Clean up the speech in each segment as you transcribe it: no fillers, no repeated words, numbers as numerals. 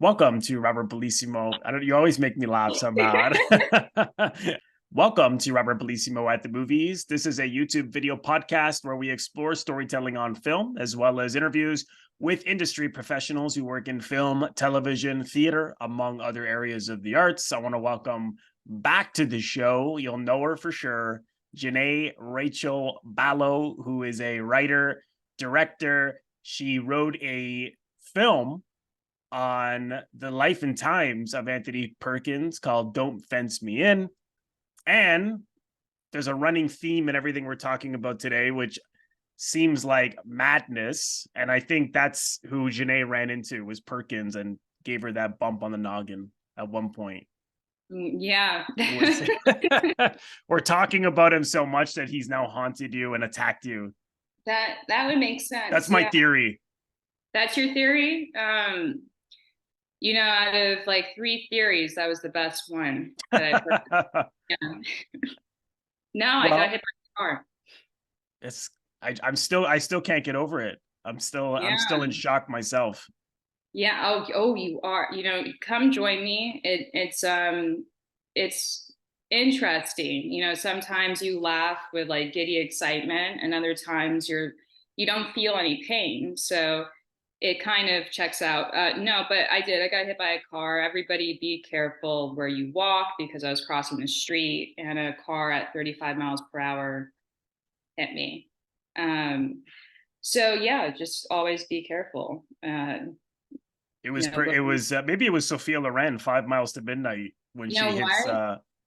Welcome to Robert Bellissimo. You always make me laugh somehow. Welcome to Robert Bellissimo at the Movies. This is a YouTube video podcast where we explore storytelling on film, as well as interviews with industry professionals who work in film, television, theater, among other areas of the arts. I want to welcome back to the show. You'll know her for sure, Janaé Rachel Ballot, who is a writer, director. She wrote a film on the life and times of Anthony Perkins called Don't Fence Me In. And there's a running theme in everything we're talking about today, which seems like madness. And I think that's who Janaé ran into, was Perkins, and gave her that bump on the noggin at one point. Yeah. We're talking about him so much that he's now haunted you and attacked you. That would make sense. That's my theory. That's your theory? Out of like 3 theories, that was the best one that I've heard. Yeah. I got hit by a car. I still can't get over it. I'm still in shock myself. Yeah. Oh, you are. Come join me. It's interesting. Sometimes you laugh with like giddy excitement, and other times you don't feel any pain. So it kind of checks out. No, but I got hit by a car. Everybody be careful where you walk, because I was crossing the street and a car at 35 miles per hour hit me. So yeah, just always be careful. It was maybe it was Sophia Loren, 5 Miles to Midnight, when she hits.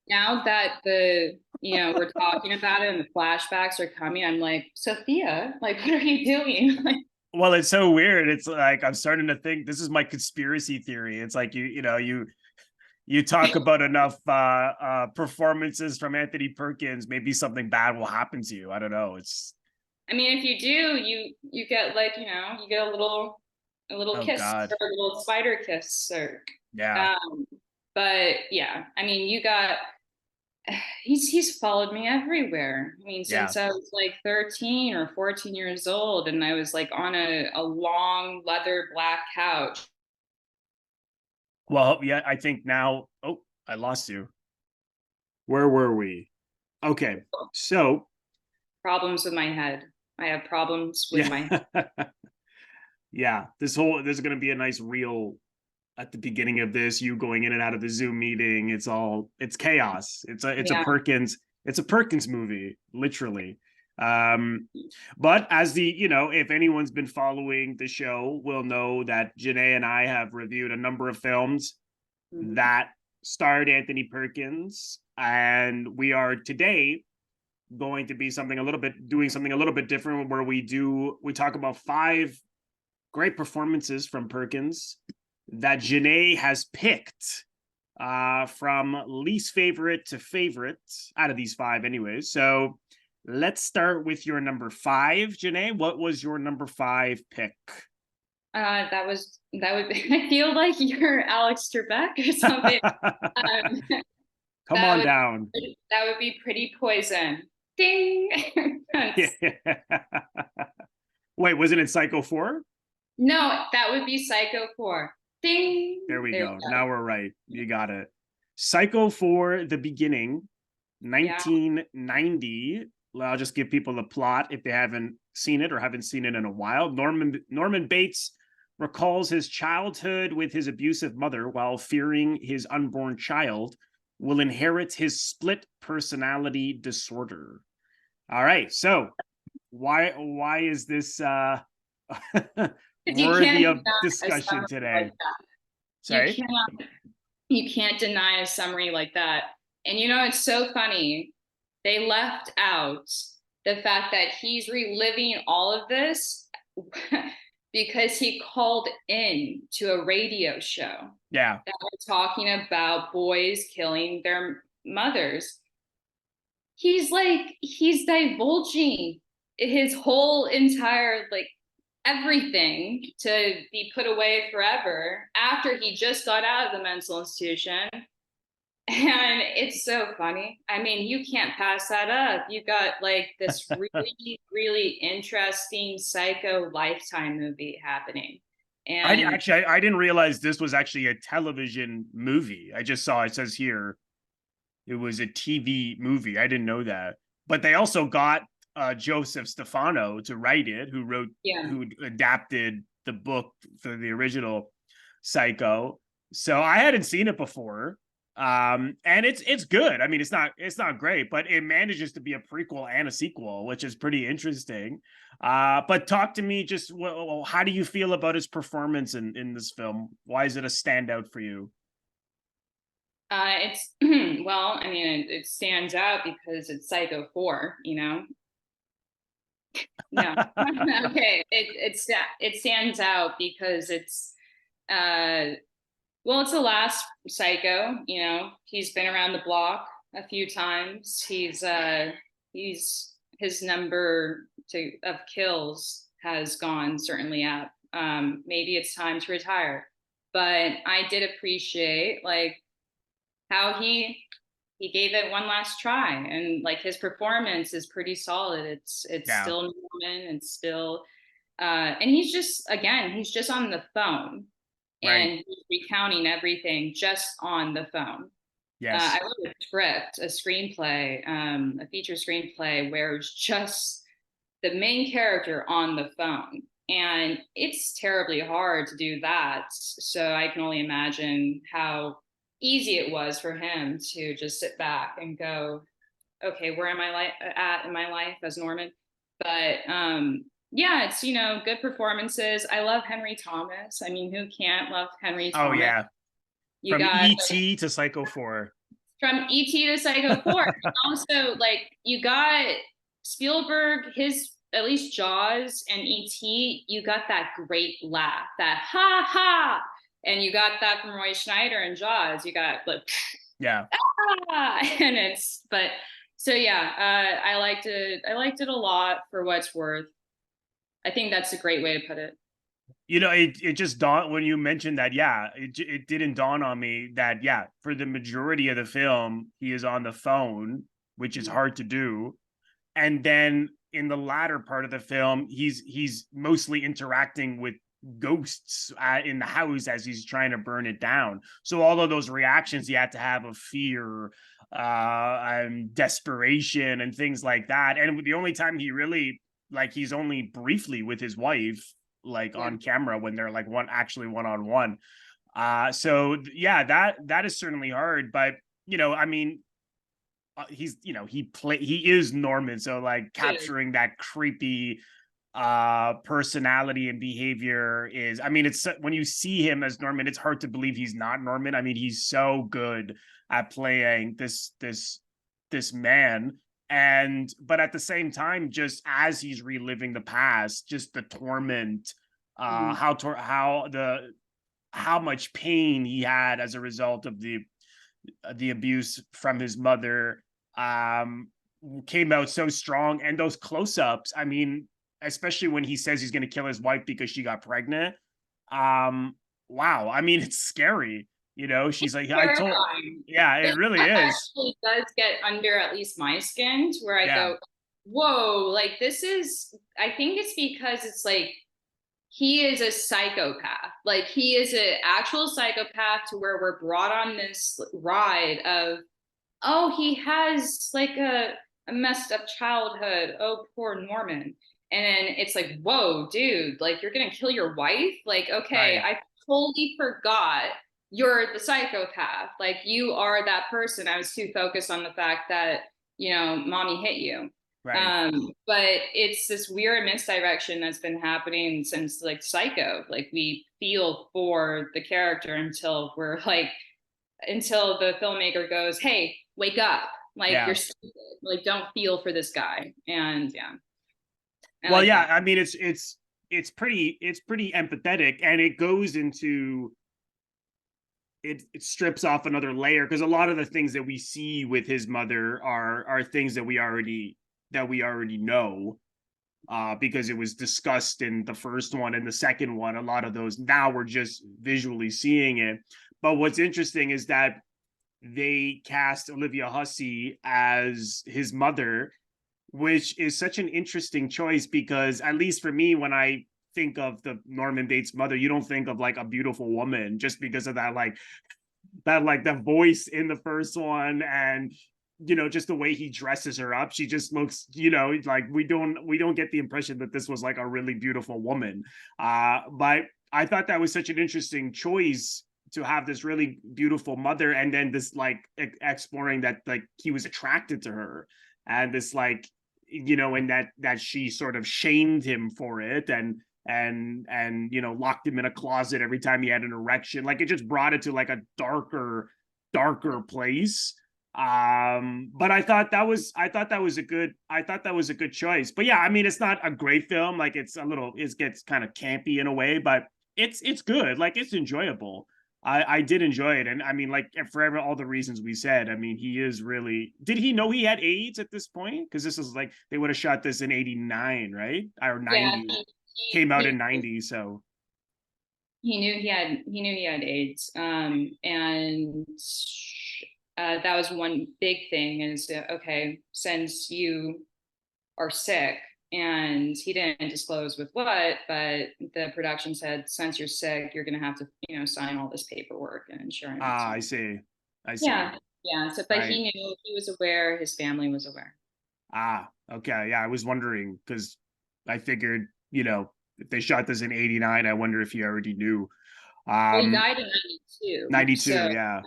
Now that we're talking about it and the flashbacks are coming, I'm like, Sophia, like, what are you doing? Well, it's so weird. It's like I'm starting to think this is my conspiracy theory. It's like you talk about enough performances from Anthony Perkins, maybe something bad will happen to you. I don't know. I mean, if you do, you get like you get a little kiss, God. or a little spider kiss, or yeah. But yeah, I mean, he's followed me everywhere. I mean, since I was like 13 or 14 years old, and I was like on a long leather black couch. Well, yeah, I think now, I lost you. Where were we? Okay, so. Problems with my head. I have problems with my head. Yeah, there's going to be a nice reel at the beginning of this, you going in and out of the Zoom meeting. It's chaos. It's a Perkins movie, literally. But as if anyone's been following the show, will know that Janaé and I have reviewed a number of films that starred Anthony Perkins, and we are today going to be doing something a little bit different, where we talk about 5 great performances from Perkins that Janaé has picked from least favorite to favorite out of these 5 anyways. So let's start with your number 5, Janaé. What was your number 5 pick? That would I feel like you're Alex Trebek or something. Come on down. That would be Pretty Poison. Ding. Wait, wasn't it Psycho 4? No, that would be Psycho 4. Ding. There we go. Now we're right. You got it. Psycho 4, The Beginning, 1990. I'll just give people the plot if they haven't seen it or haven't seen it in a while. Norman Bates recalls his childhood with his abusive mother, while fearing his unborn child will inherit his split personality disorder. All right. So why is this worthy of discussion today? Like Sorry? You can't deny a summary like that. And it's so funny. They left out the fact that he's reliving all of this because he called in to a radio show. Yeah. That were talking about boys killing their mothers. He's divulging his whole entire everything to be put away forever after he just got out of the mental institution. And it's so funny. I mean, you can't pass that up. You got this really, really interesting psycho Lifetime movie happening. And I didn't realize this was actually a television movie. I just saw it says here it was a TV movie. I didn't know that. But they also got Joseph Stefano to write it, yeah. who adapted the book for the original Psycho. So I hadn't seen it before. And it's good. I mean, it's not great, but it manages to be a prequel and a sequel, which is pretty interesting. But talk to me, just well, how do you feel about his performance in this film? Why is it a standout for you? It's well, I mean, it stands out because it's Psycho 4, you know. No, okay, it stands out because it's well, it's the last Psycho. You know, he's been around the block a few times. He's his number of kills has gone certainly up. Maybe it's time to retire. But I did appreciate like how he gave it one last try, and like his performance is pretty solid. It's Yeah, still Norman, and still and he's just on the phone, right. and he's recounting everything just on the phone. I Yes. wrote a script, a screenplay, a feature screenplay where it's just the main character on the phone. And it's terribly hard to do that. So I can only imagine how easy it was for him to just sit back and go, okay, where am I at in my life as Norman? But yeah, it's, you know, good performances. I love Henry Thomas. I mean, who can't love Henry Oh Thomas? yeah. You From got E.T. to Psycho 4. from E.T. to Psycho 4. And also, like, you got Spielberg, his at least Jaws and E.T., you got that great laugh, that ha ha. And you got that from Roy Schneider and Jaws. You got like, Yeah. ah, and it's, but so yeah, I liked it. I liked it a lot for what it's worth. I think that's a great way to put it. You know, it just dawned when you mentioned that. Yeah, it didn't dawn on me that, yeah, for the majority of the film, he is on the phone, which is hard to do. And then in the latter part of the film, he's mostly interacting with ghosts in the house as he's trying to burn it down. So all of those reactions he had to have of fear, and desperation, and things like that. And the only time he really, like, he's only briefly with his wife, like Yeah. on camera, when they're like one on one. So yeah, that is certainly hard. But you know, I mean, he's, you know, he is Norman, so like capturing that creepy personality and behavior is, I mean, it's, when you see him as Norman, it's hard to believe he's not Norman. I mean, he's so good at playing this man. And but at the same time, just as he's reliving the past, just the torment, Mhm. how much pain he had as a result of the abuse from his mother, um came out so strong. And those close-ups, I mean, especially when he says he's going to kill his wife because she got pregnant. Wow, I mean, it's scary. You know, she's like, I told, Terrifying. yeah, it It really is. actually does get under at least my skin to where I Yeah, go, whoa, like this is, I think it's because it's like he is a psychopath. Like he is an actual psychopath to where we're brought on this ride of, oh, he has like a messed up childhood. Oh, poor Norman. And then it's like, whoa, dude, like you're gonna kill your wife? Like, okay, right, I totally forgot you're the psychopath. Like you are that person. I was too focused on the fact that, you know, mommy hit you. right. But it's this weird misdirection that's been happening since like Psycho. Like we feel for the character until we're like, until the filmmaker goes, hey, wake up. Like you're Yeah. stupid. Like don't feel for this guy. And yeah, I Well, like yeah, that. I mean, it's pretty empathetic, and it goes into, it strips off another layer, because a lot of the things that we see with his mother are things that we already know, because it was discussed in the first one and the second one. A lot of those, now we're just visually seeing it. But what's interesting is that they cast Olivia Hussey as his mother, which is such an interesting choice, because at least for me, when I think of the Norman Bates mother, you don't think of like a beautiful woman just because of that, like the voice in the first one, and just the way he dresses her up. She just looks, like we don't get the impression that this was like a really beautiful woman. But I thought that was such an interesting choice to have this really beautiful mother, and then this like exploring that like he was attracted to her, and this like and that she sort of shamed him for it, and locked him in a closet every time he had an erection. Like it just brought it to like a darker place. But I thought that was a good choice. But yeah, I mean, it's not a great film. Like it gets kind of campy in a way, but it's good. Like it's enjoyable. I did enjoy it. And I mean, like for all the reasons we said, I mean, he is really, did he know he had AIDS at this point? Because this is like, they would have shot this in 89, right? Or 90. Yeah, Came out in 90. So he knew he had AIDS. And that was one big thing is, okay, since you are sick, and he didn't disclose with what, but the production said, since you're sick, you're going to have to, sign all this paperwork and insurance. I see. Yeah. So, but right. He knew, he was aware, his family was aware. Okay. Yeah, I was wondering because I figured, if they shot this in 89, I wonder if he already knew. Well, he died in 92. 92, so, yeah.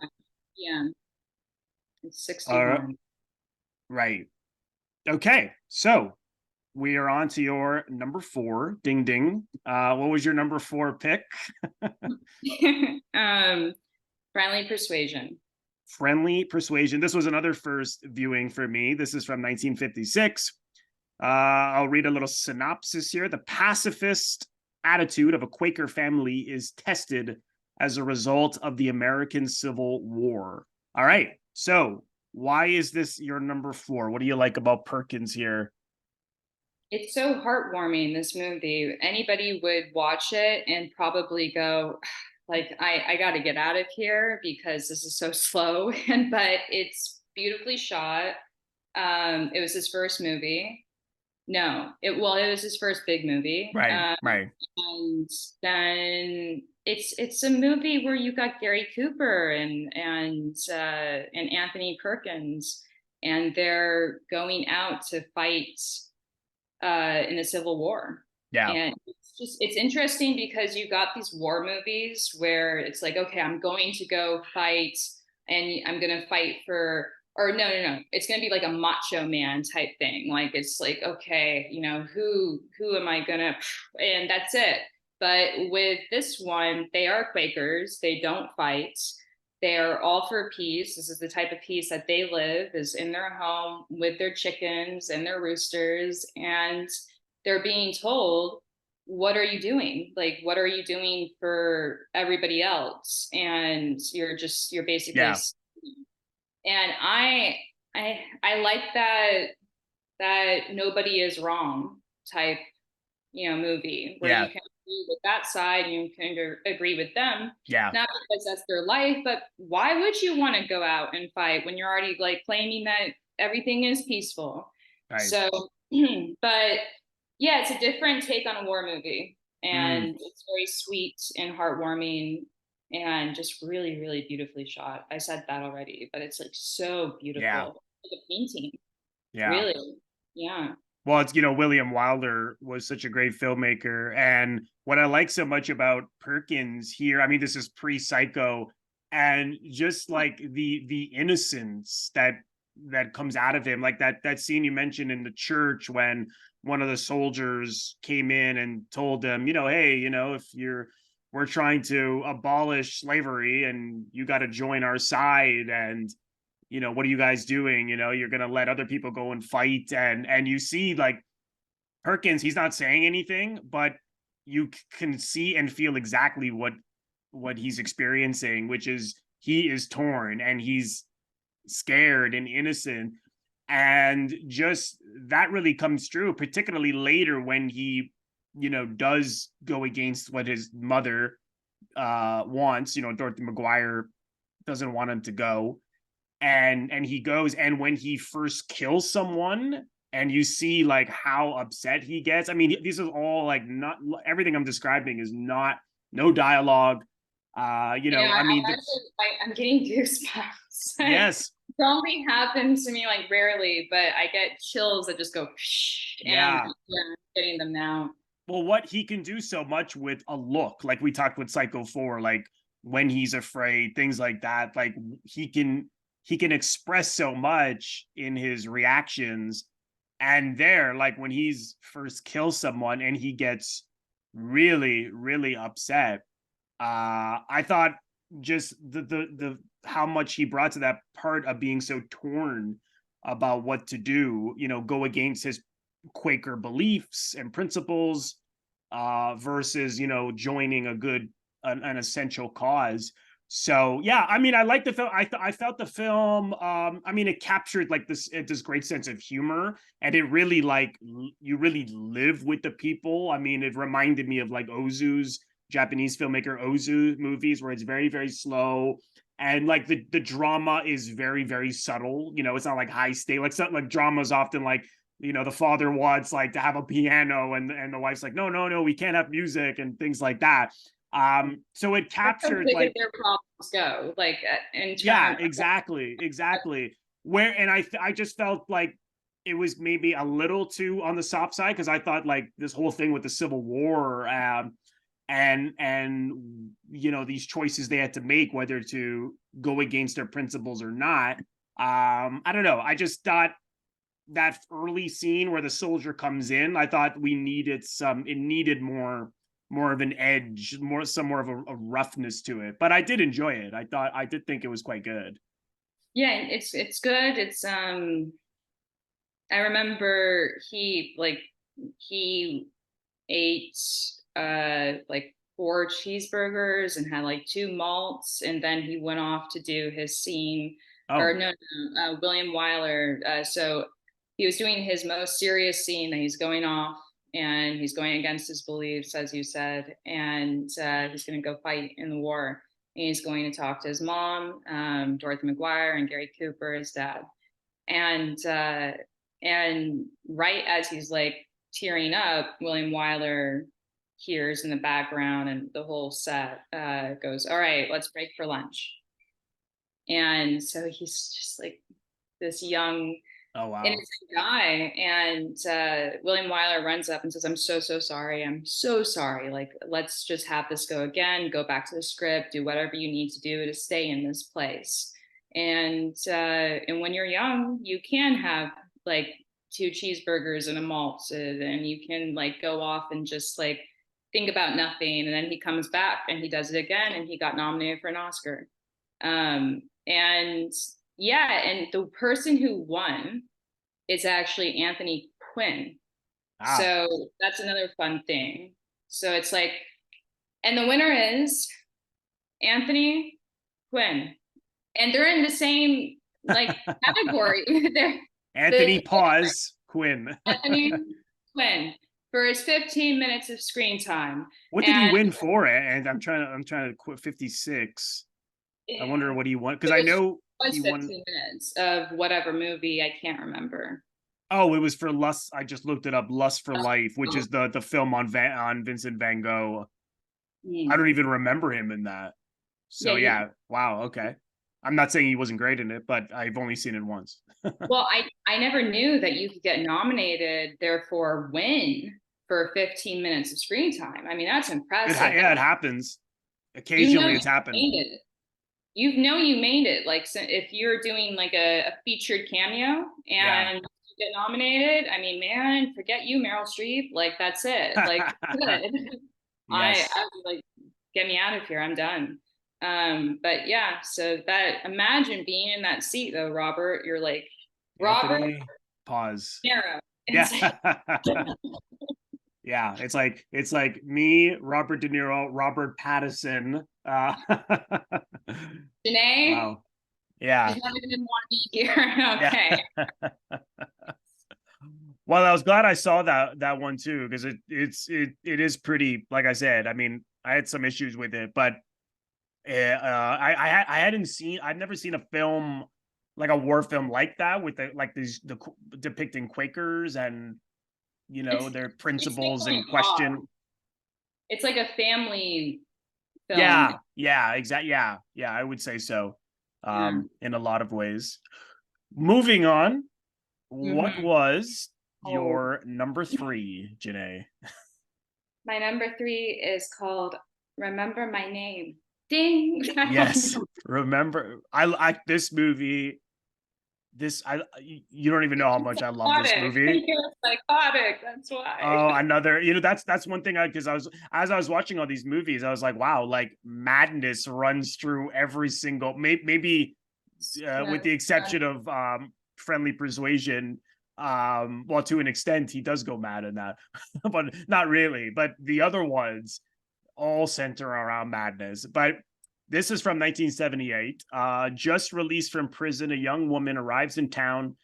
Yeah. It's 61. Right. Okay. So we are on to your number 4. Ding ding. What was your number 4 pick? Friendly Persuasion. Friendly Persuasion. This was another first viewing for me. This is from 1956. I'll read a little synopsis here. The pacifist attitude of a Quaker family is tested as a result of the American Civil War. All right. So why is this your number 4? What do you like about Perkins here? It's so heartwarming, this movie. Anybody would watch it and probably go, like, I got to get out of here because this is so slow. But it's beautifully shot. It was his first movie. No, it was his first big movie. Right. And then it's a movie where you got Gary Cooper and Anthony Perkins, and they're going out to fight in the Civil War. Yeah. And it's interesting because you got these war movies where it's like, okay, I'm going to go fight, and I'm going to fight for, or no, it's going to be like a macho man type thing. Like, it's like, okay, who am I going to, and that's it. But with this one, they are Quakers. They don't fight. They are all for peace. This is the type of peace that they live, is in their home with their chickens and their roosters. And they're being told, what are you doing? Like, what are you doing for everybody else? And you're basically, yeah. And I like that nobody is wrong type, movie where you can agree with that side, you can agree with them. Yeah. Not because that's their life, but why would you want to go out and fight when you're already like claiming that everything is peaceful? Right. So, but yeah, it's a different take on a war movie, and it's very sweet and heartwarming and just really, really beautifully shot. I said that already, but it's like so beautiful. Yeah. Like a painting. Yeah. Really. Yeah. Well, it's, William Wyler was such a great filmmaker. And what I like so much about Perkins here, I mean, this is pre-Psycho, and just like the innocence that comes out of him, like that scene you mentioned in the church when one of the soldiers came in and told him, hey, if we're trying to abolish slavery and you got to join our side, and what are you guys doing? You're going to let other people go and fight. And you see like Perkins, he's not saying anything, but you can see and feel exactly what he's experiencing, which is he is torn and he's scared and innocent. And just that really comes true, particularly later when he, does go against what his mother wants. Dorothy McGuire doesn't want him to go. And he goes, and when he first kills someone, and you see like how upset he gets. I mean, this is all like not everything I'm describing is not no dialogue. You know, I mean, I'm getting goosebumps. yes, It only happens to me like rarely, but I get chills that just go and yeah. yeah, I'm getting them now. Well, what he can do so much with a look, like we talked with Psycho 4, like when he's afraid, things like that. Like he can express so much in his reactions. And there, like when he's first kills someone and he gets really, really upset. I thought just the how much he brought to that part of being so torn about what to do, you know, go against his Quaker beliefs and principles versus, you know, joining a good an essential cause. So yeah, I mean, I like the film. I felt the film. I mean, it captured like this great sense of humor, and it really like you really live with the people. I mean, it reminded me of like Ozu's Japanese filmmaker Ozu movies, where it's very very slow, and like the drama is very very subtle. You know, it's not like high state. Like something like drama is often like, you know, the father wants like to have a piano and the wife's like, no no no, we can't have music and things like that. So it That's how captured big of like, their problems go, like in yeah, terms. exactly where, and I just felt like it was maybe a little too on the soft side, because I thought like this whole thing with the Civil War, and you know, these choices they had to make whether to go against their principles or not. I don't know, I just thought that early scene where the soldier comes in, I thought we needed some, it needed more of an edge, more of a roughness to it. But I did enjoy it. I did think it was quite good. Yeah, it's good. It's I remember he ate like 4 cheeseburgers and had like 2 malts, and then he went off to do his scene. Or Oh, no, William Wyler. So he was doing his most serious scene that he's going off and he's going against his beliefs, as you said, and he's going to go fight in the war. And he's going to talk to his mom, Dorothy McGuire, and Gary Cooper, his dad. And and right as he's like tearing up, William Wyler hears in the background, and the whole set goes, "All right, let's break for lunch." And so he's just like this young oh wow. innocent guy, and William Wyler runs up and says, "I'm so sorry. I'm so sorry. Like, let's just have this go again. Go back to the script. Do whatever you need to do to stay in this place." And when you're young, you can have like 2 cheeseburgers and a malt, and you can like go off and just like think about nothing. And then he comes back and he does it again, and he got nominated for an Oscar. And yeah, and the person who won is actually Anthony Quinn. Ah. So that's another fun thing. So it's like, and the winner is Anthony Quinn. And they're in the same like category. They're Anthony the Pause Quinn. Anthony Quinn for his 15 minutes of screen time. What did he And win for it? And I'm trying to quit 56. I wonder what he won, because it I know was he won. 15 minutes of whatever movie, I can't remember. Oh, it was for Lust. I just looked it up. Lust for Life, which is the film on Vincent Van Gogh. I Mm. don't even remember him in that. Yeah, So you yeah, wow, okay. I'm not saying he wasn't great in it, but I've only seen it once. well, I never knew that you could get nominated, therefore win for 15 minutes of screen time. I mean, that's impressive. Yeah, it happens. You know Occasionally, you it's happened. made it. You know you made it. Like, so if you're doing like a featured cameo Yeah. and you get nominated, I mean, man, forget you, Meryl Streep. Like, that's it. Like, good. Yes. I was like, get me out of here. I'm done. But yeah, so that, imagine being in that seat though, Robert. You're like, Robert Anthony, pause. Nero. Yeah. It's like, Yeah, it's like me, Robert De Niro, Robert Pattinson. Janae, Wow. Yeah. she's not even want to be here. Yeah. Okay. Well, I was glad I saw that one too, because it is pretty, like I said. I mean, I had some issues with it, but I hadn't seen, I'd never seen a film like a war film like that with the depicting Quakers and their It's principles in definitely raw. question. It's like a family film. Yeah, exactly. Yeah, I would say so. Yeah. In a lot of ways. Moving on, what Mm-hmm. was Oh, your number 3, Janae? my number three is called "Remember My Name." Ding. I don't Yes, know. remember I this movie. This I You don't even know how much I love this Psychotic. movie. You're psychotic. That's why. Oh, another, that's one thing because as I was watching all these movies, I was like, wow, like madness runs through every single, maybe with Yes. the exception of Friendly Persuasion. Well, to an extent, he does go mad in that, but not really. But the other ones all center around madness. But this is from 1978. Just released from prison, a young woman arrives in town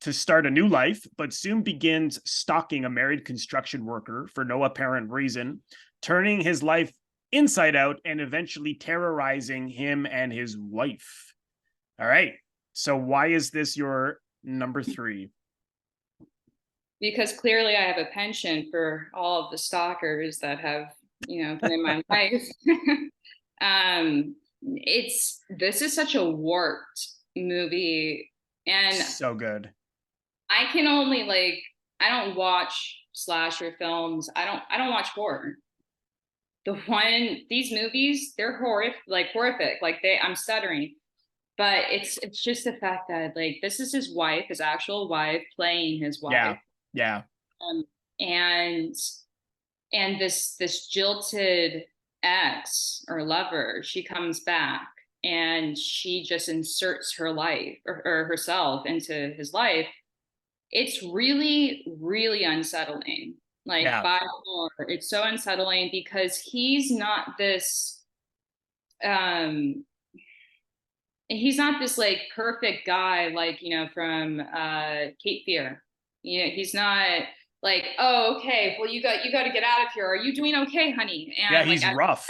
to start a new life, but soon begins stalking a married construction worker for no apparent reason, turning his life inside out and eventually terrorizing him and his wife. All right. So why is this your number 3? Because clearly I have a penchant for all of the stalkers that have, been in my life. This is such a warped movie, and So good. I can only like I don't watch slasher films. I don't watch horror. These movies, they're horrific. Like I'm stuttering. But it's just the fact that like this is his wife, his actual wife, playing his Yeah. wife. Yeah. Um, and this jilted ex or lover, she comes back and she just inserts her life or herself into his life. It's really, really unsettling. Like Yeah. by far, it's so unsettling because um he's not this like perfect guy like from Cape Fear. He's not like, oh, okay, well you got to get out of here. Are you doing okay, honey? Yeah. And like, He's rough.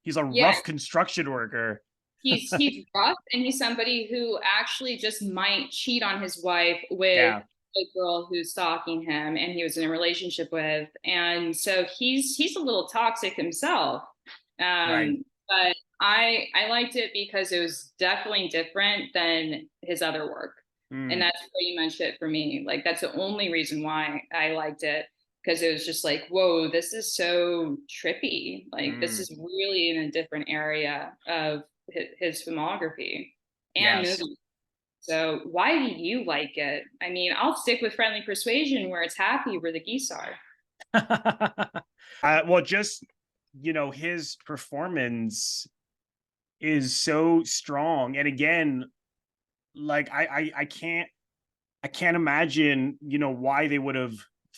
He's a yeah, rough construction worker. he's rough, and he's somebody who actually just might cheat on his wife with Yeah. a girl who's stalking him, and he was in a relationship with, and so he's a little toxic himself. Right. But I liked it because it was definitely different than his other work, and Mm, that's pretty much it for me. Like that's the only reason why I liked it, because it was just like, whoa, this is so trippy. Like this mm. is really in a different area of his filmography and Yes. movie. So why do you like it? I mean, I'll stick with Friendly Persuasion where it's happy where the geese are. Well, just his performance is so strong, and again, like I can't imagine why they would have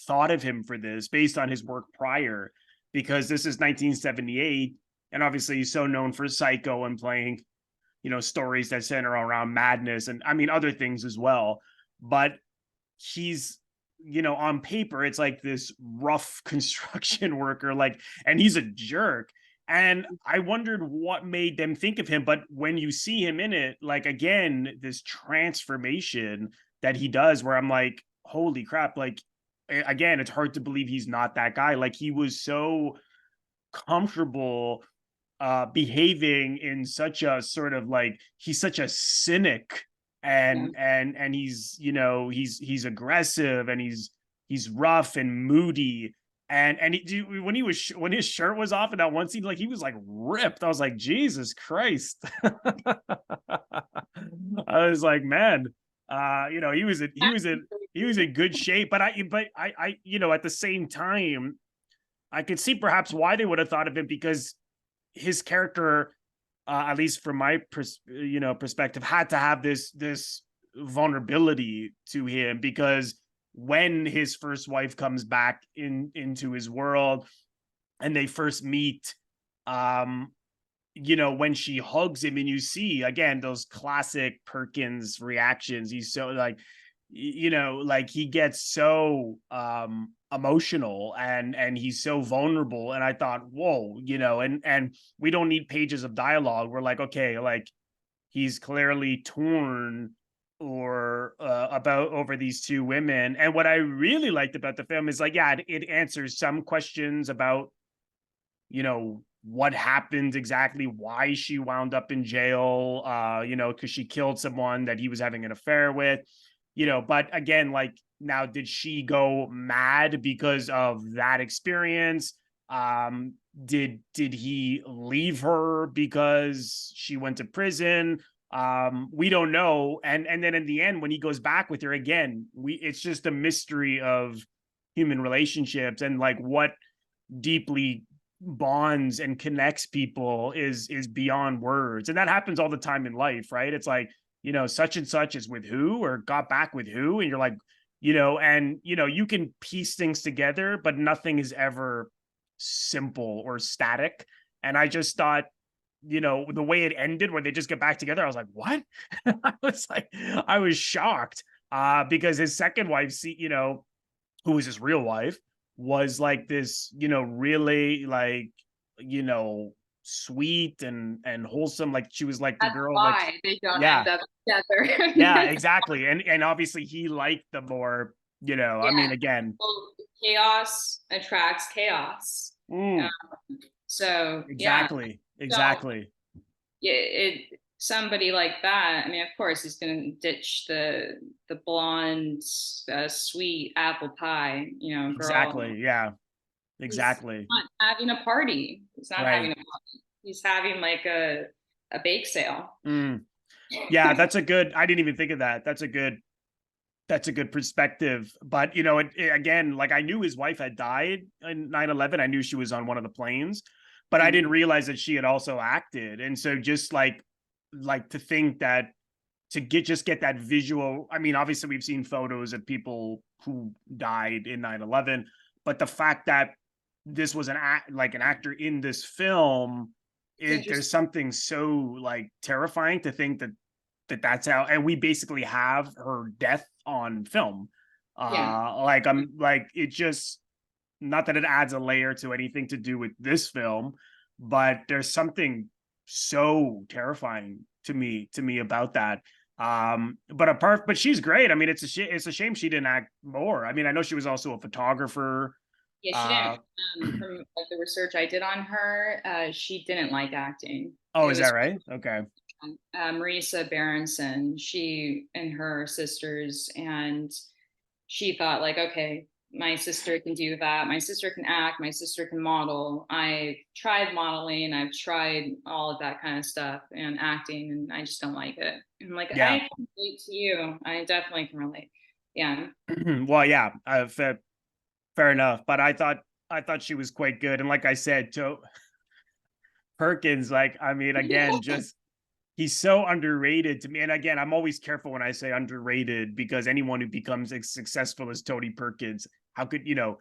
thought of him for this based on his work prior, because this is 1978, and obviously he's so known for Psycho and playing stories that center around madness, and I mean other things as well. But he's on paper it's like this rough construction worker, like, and he's a jerk. And I wondered what made them think of him, but when you see him in it, like, again, this transformation that he does, where I'm like, holy crap, like, again, it's hard to believe he's not that guy. Like, he was so comfortable behaving in such a sort of, like, he's such a cynic, Yeah. and he's he's aggressive, and he's rough and moody, and when his shirt was off in that one scene, like, he was like ripped. I was like, Jesus Christ. I was like, man, he was in good shape, but I at the same time I could see perhaps why they would have thought of him, because his character, at least from my perspective, had to have this vulnerability to him, because when his first wife comes back into his world and they first meet, um when she hugs him, and you see again those classic Perkins reactions, he's so like, like, he gets so emotional, and he's so vulnerable, and I thought, whoa, and we don't need pages of dialogue. We're like, okay, like, he's clearly torn or about over these two women. And what I really liked about the film is like, yeah, it answers some questions about, you know, what happened exactly, why she wound up in jail, you know, because she killed someone that he was having an affair with, you know. But again, like, now, did she go mad because of that experience? Did he leave her because she went to prison? We don't know. And then in the end, when he goes back with her again, it's just a mystery of human relationships, and like what deeply bonds and connects people is beyond words. And that happens all the time in life, right? It's like, you know, such and such is with who, or got back with who, and you're like, you know, and you know, you can piece things together, but nothing is ever simple or static. And I just thought, you know, the way it ended, where they just get back together, I was like, what? I was like, I was shocked. Because his second wife, see, you know, who was his real wife, was like this, you know, really like, you know, sweet and wholesome. Like she was like the That's girl, like, why they don't yeah, end up yeah, together. exactly. And obviously he liked the more, you know, I Yeah. mean, again, Well, chaos attracts chaos. mm, So yeah, exactly, don't exactly, somebody like that. I mean, of course, he's going to ditch the blonde, sweet apple pie, you know, girl. exactly, yeah, He's exactly, not having a party. He's not having right. a party. He's having like a bake sale. Mm. Yeah, that's a good, I didn't even think of that. That's a good perspective. But you know, again, like, I knew his wife had died in 9/11. I knew she was on one of the planes, but I didn't Mhm. realize that she had also acted. And so just like to think that, to get that visual, I mean, obviously we've seen photos of people who died in 9/11, but the fact that this was like an actor in this film, It's there's interesting. something so like terrifying to think that that's how, and we basically have her death on film. Yeah. Like, I'm like, it just, not that it adds a layer to anything to do with this film, but there's something so terrifying to me about that. But she's great. I mean, it's a shame she didn't act more. I mean, I know she was also a photographer. Yeah, she didn't. uh From like the research I did on her, she didn't like acting. oh, It is that was right? Okay. Marisa Berenson. She and her sisters, and she thought like, okay, my sister can do that. My sister can act. My sister can model. I tried modeling. I've tried all of that kind of stuff and acting, and I just don't like it. And like, Yeah. I can relate to you. I definitely can relate. Yeah. Well, yeah, fair enough. But I thought she was quite good. And like I said, to Perkins, like, I mean, again, just, he's so underrated to me. And again, I'm always careful when I say underrated, because anyone who becomes as successful as Tony Perkins, how could, you know,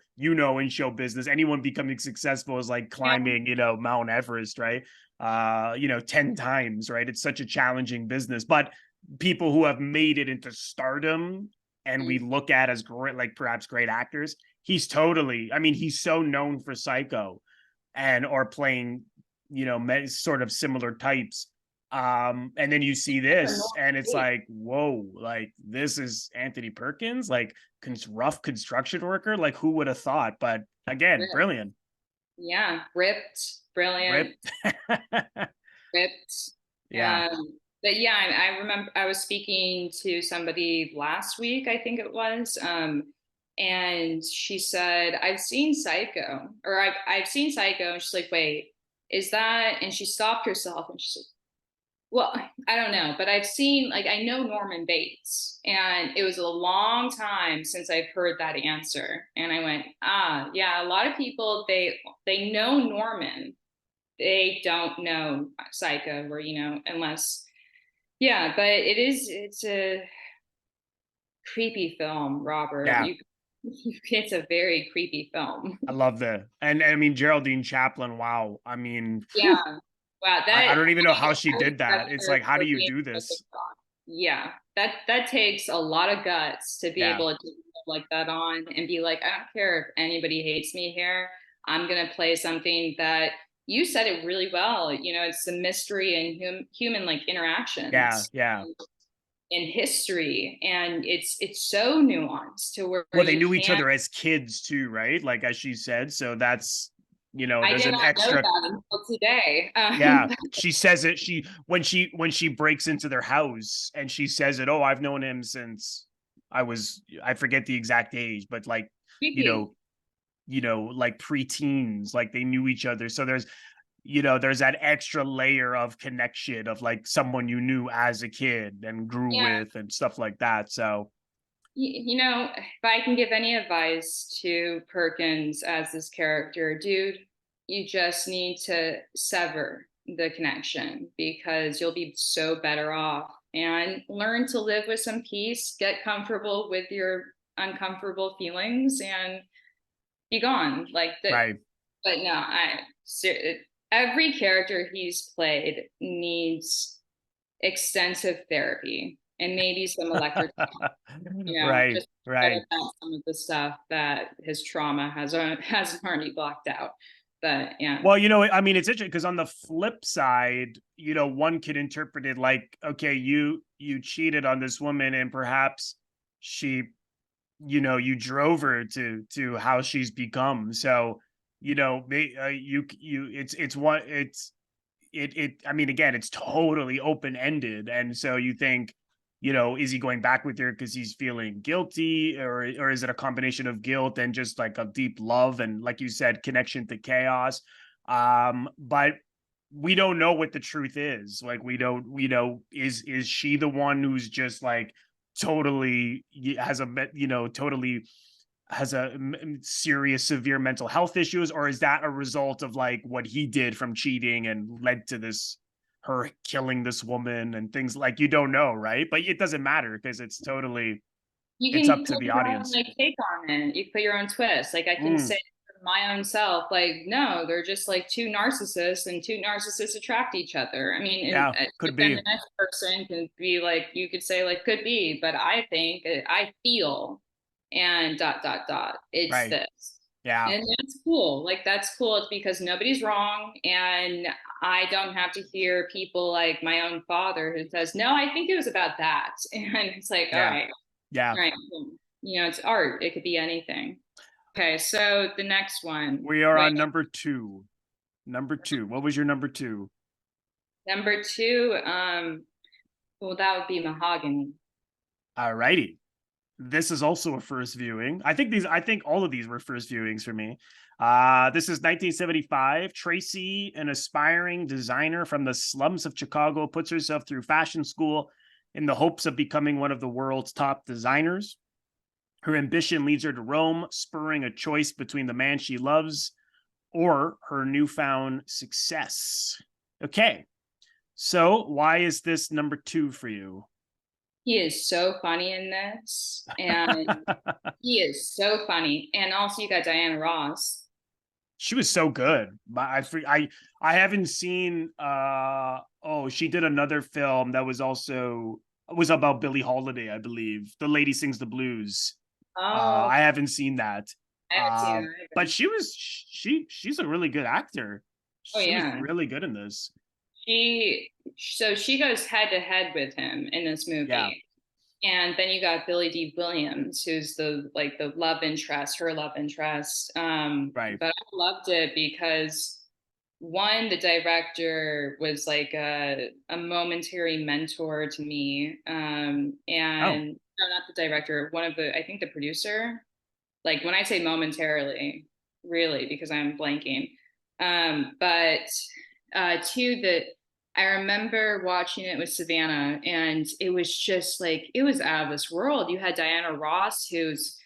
in show business, anyone becoming successful is like Yeah. climbing, you know, Mount Everest, right? You know, 10 times, right? It's such a challenging business. But people who have made it into stardom, and we Mm. look at as great, like perhaps great actors, he's totally, I mean, he's so known for Psycho, and or playing, you know, sort of similar types. And then you see this and it's like, whoa, like, this is Anthony Perkins, like, rough construction worker, like, who would have thought? But again, brilliant. Yeah, ripped, brilliant, Ripped. ripped. Yeah. But yeah, I remember I was speaking to somebody last week, I think it was, and she said, "I've seen Psycho," or I've seen Psycho," and she's like, "Wait, is that?" And she stopped herself, and she's like, well, I don't know, but I've seen, like, I know Norman Bates, and it was a long time since I've heard that answer. And I went, ah, yeah, a lot of people, they know Norman, they don't know Psycho, or, you know, unless, yeah, but it's a creepy film, Robert. Yeah. It's a very creepy film. I love that. And I mean, Geraldine Chaplin, wow. I mean, Yeah. Wow, I that don't even know how she I did respect that. It's her like, how for do you being do such a this? star. Yeah, that takes a lot of guts to be Yeah. able to take stuff like that on and be like, I don't care if anybody hates me here. I'm gonna play something that you said it really well. You know, it's the mystery and human like Yeah. interactions. Yeah. in history, and it's so nuanced to where Well, they you knew each can't. other as kids too, right? Like as she said. So that's, I there's did an not know extra. that until today. Yeah, she says it. When she breaks into their house and she says it. Oh, I've known him since I forget the exact age, but like, you Creepy. know, like preteens, like they knew each other. So there's that extra layer of connection of like someone you knew as a kid and grew Yeah, with and stuff like that. So if I can give any advice to Perkins as this character, dude, you just need to sever the connection because you'll be so better off, and learn to live with some peace, get comfortable with your uncomfortable feelings, and be gone. Like that. right. But no, every character he's played needs extensive therapy and maybe some electric, Right, just get right. about some of the stuff that his trauma has already blocked out. But yeah, Well, I mean, it's interesting because on the flip side, one could interpret it like, okay, you cheated on this woman, and perhaps she, you drove her to how she's become. So, it's one, I mean, again, it's totally open ended, and so you think, is he going back with her because he's feeling guilty, or is it a combination of guilt and just like a deep love and, like you said, connection to chaos? But we don't know what the truth is. Like, we don't, is she the one who's just like totally has totally has serious, severe mental health issues, or is that a result of like what he did from cheating and led to her killing this woman and things? Like, you don't know, right? But it doesn't matter because you it's can up to put the your own audience. like take on it. You put your own twist. Like I can Mm, say for my own self, like no, they're just like two narcissists, and two narcissists attract each other. I mean, and yeah, but could then the be. next person can be like, you could say like could be, but I think I feel, and dot dot dot. It's Right. this. Yeah. And that's cool. Like that's cool. It's because nobody's wrong, and I don't have to hear people like my own father who says, "No, I think it was about that," and it's like, all Yeah. right, Yeah. right. It's art. It could be anything. Okay, so the next one. We are Wait, on number two. Number two. What was your number two? number two. Well, that would be Mahogany. All righty. This is also a first viewing. I think all of these were first viewings for me. This is 1975. Tracy, an aspiring designer from the slums of Chicago, puts herself through fashion school in the hopes of becoming one of the world's top designers. Her ambition leads her to Rome, spurring a choice between the man she loves or her newfound success. Okay, so why is this number two for you? He is so funny in this, and he is so funny. And also, you got Diana Ross. She was so good. But I haven't seen she did another film that was about Billie Holiday, I believe. The Lady Sings the Blues. Oh, I haven't seen that. I haven't seen it But either. she's a really good actor. Oh She was yeah, really good in this. she goes head to head with him in this Yeah, movie. And then you got Billy D. Williams, who's the love interest, her love interest. right. But I loved it because one, the director was like a momentary mentor to me. Oh, And no, not the director, one of I think the producer. Like when I say momentarily, really, because I'm blanking. But two, that I remember watching it with Savannah, and it was just like it was out of this world. You had Diana Ross, who's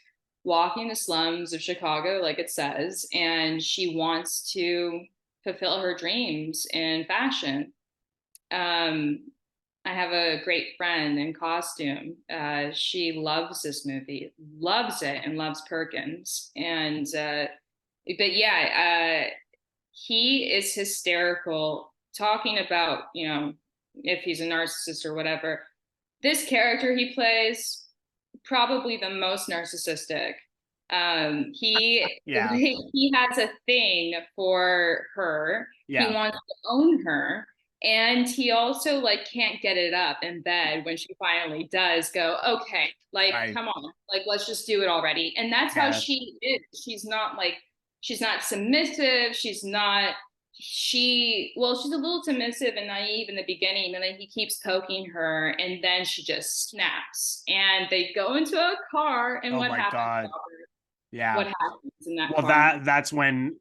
walking the slums of Chicago, like it says, and she wants to fulfill her dreams in fashion. Um, I have a great friend in costume. She loves this movie, loves it, and loves Perkins. And but yeah, he is hysterical talking about, if he's a narcissist or whatever. This character he plays, probably the most narcissistic. He yeah, he has a thing for her. He yeah. wants to own her, And he also like can't get it up in bed when she finally does go, okay, like Right. come on, like let's just do it already. And that's how Yeah. she is. She's not submissive. She's a little submissive and naive in the beginning, and then he keeps poking her, and then she just snaps. And they go into a car, and Oh what my happens, God. Robert? Yeah. What happens in that Well, car? that's when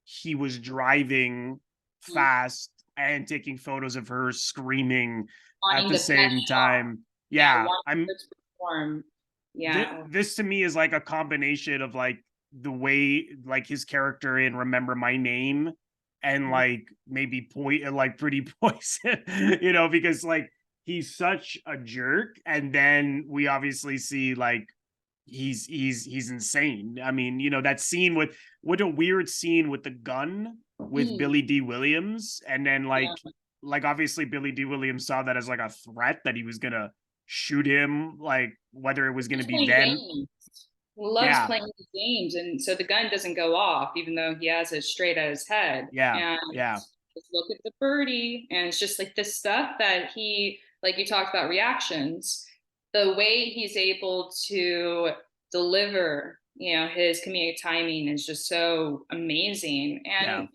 he was driving fast and taking photos of her screaming at Wanting the the best same shot. time. Yeah, Yeah, wanting I'm her to perform. Yeah. this to me is like a combination of like the way like his character in Remember My Name and like maybe like Pretty Poison, because like he's such a jerk, and then we obviously see like he's insane. I mean, that scene with what a weird scene with the gun with Mm, Billy D. Williams, and then yeah. like obviously Billy D. Williams saw that as like a threat that he was gonna shoot him, like whether it was gonna He's be playing then. games. He loves Yeah, playing these games, and so the gun doesn't go off, even though he has it straight at his head. yeah, And yeah, just look at the birdie, and it's just like this stuff that he, like you talked about reactions, the way he's able to deliver, his comedic timing is just so amazing. yeah. And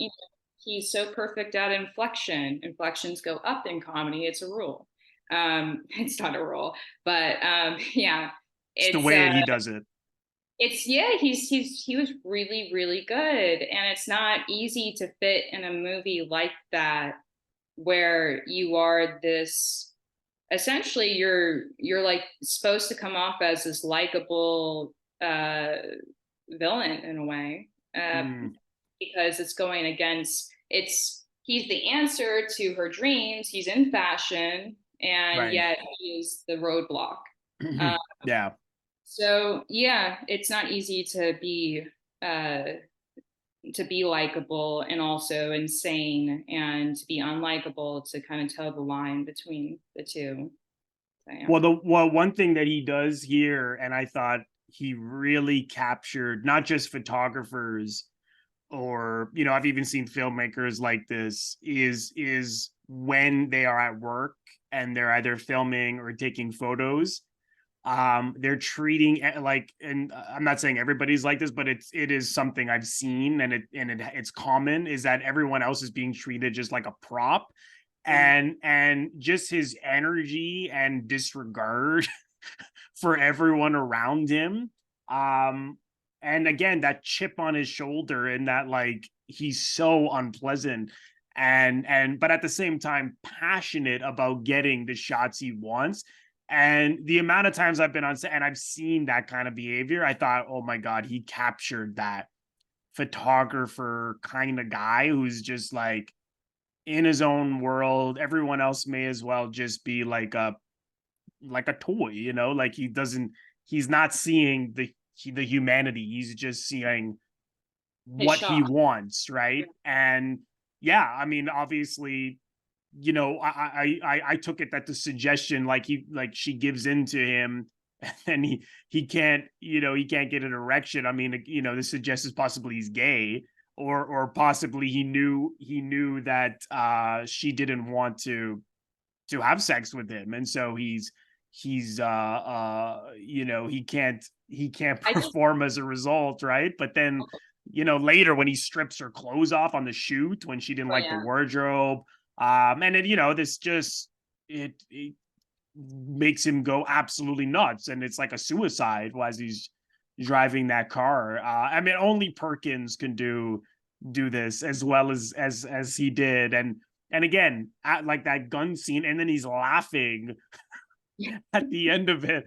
he's so perfect at inflection. Inflections go up in comedy. It's a rule. It's not a rule, but yeah, It's the it's way he does it. he was really really good, and it's not easy to fit in a movie like that where you are this, essentially you're like supposed to come off as this likable villain in a way, Mm, because it's going against, he's the answer to her dreams, he's in fashion, and right. yet he is the roadblock. uh, Yeah. so yeah, it's not easy uh to be likable and also insane, and to be unlikable, to kind of toe the line between the two. So yeah. Well, one thing that he does here, and I thought he really captured not just photographers, or I've even seen filmmakers like this, is when they are at work and they're either filming or taking photos, they're treating like, and I'm not saying everybody's like this, but it is something I've seen, and it's common, is that everyone else is being treated just like a prop, Yeah. and just his energy and disregard for everyone around him. um and again, that chip on his shoulder, and that like he's so unpleasant, and but at the same time passionate about getting the shots he wants. And the amount of times I've been on set and I've seen that kind of behavior, I thought, oh my God, he captured that photographer kind of guy who's just like in his own world. Everyone else may as well just be like a toy, like he's not seeing the humanity. He's just seeing His what he shot. wants, right? And yeah, I mean, obviously, I took it that the suggestion, like she gives in to him, and he can't get an erection. I mean, this suggests possibly he's gay, or possibly he knew that she didn't want to have sex with him, and so he can't I just perform as a result, right? But then later when he strips her clothes off on the shoot when she didn't Oh like the yeah. wardrobe, and then this just it makes him go absolutely nuts, and it's like a suicide as he's driving that car. I mean, only Perkins can do this as well as he did. And again, at like that gun scene, and then he's laughing at the end of it